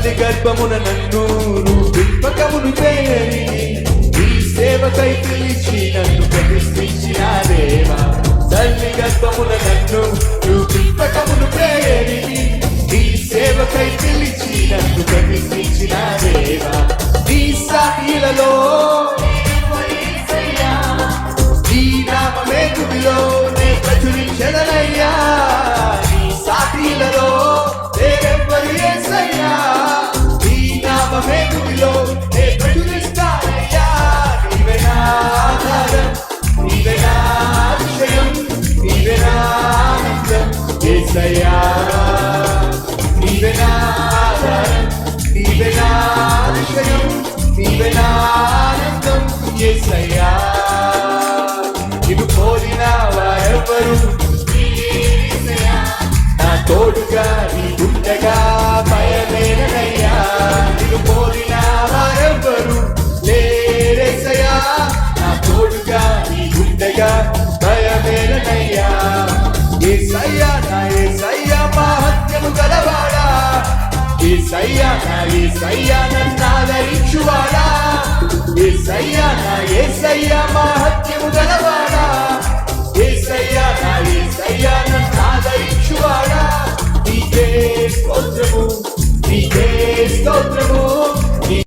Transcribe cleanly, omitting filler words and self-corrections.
తల్లి గర్భమున నన్ను రూపింపకమును పేరి ఈ సేవకై పిలిచి నన్ను ప్రతిష్ఠించిన దేవా. తల్లి గర్భమున నన్ను రూపింపకమును పేరి ఈ సేవకై పిలిచి నన్ను ప్రతిష్ఠించిన దేవా. నీ సాక్షిలలో నీ నామమే గుడిలో నే ప్రచురించెదనయ్యా. నీ సాక్షిలలో వేరెవ్వరు యేసయ్యా. నీ నామమే గుడిలో నే ప్రచురిస్తానయ్యా. నీవే నా ఆధారం, నీవే నా అతిశయం, నీవే నా ఆనందం యేసయ్యా. నీవే నా ఆధారం, నీవే నా అతిశయం, నీవే నా ఆనందం యేసయ్యా. నిన్ను పోలిన వారెవ్వరు నా తోడుగా నీ ఉండగా భయమేనయ్యా. నిన్ను పోలిన వారెవ్వరు లేరేసయ్యా. నా తోడుగా నీ ఉండగా భయమేనయ్యా. యేసయ్యా నా యేసయ్యా మహత్యము గలవాడా. యేసయ్యా నా యేసయ్యా నన్ను ఆదరించువాడా. యేసయ్యా నా యేసయ్యా మహత్యము గలవాడా. యేసయ్యా నా యేసయ్యా నన్ను ఆదరించువాడా. నీకే స్తోత్రము, నీకే స్తోత్రము.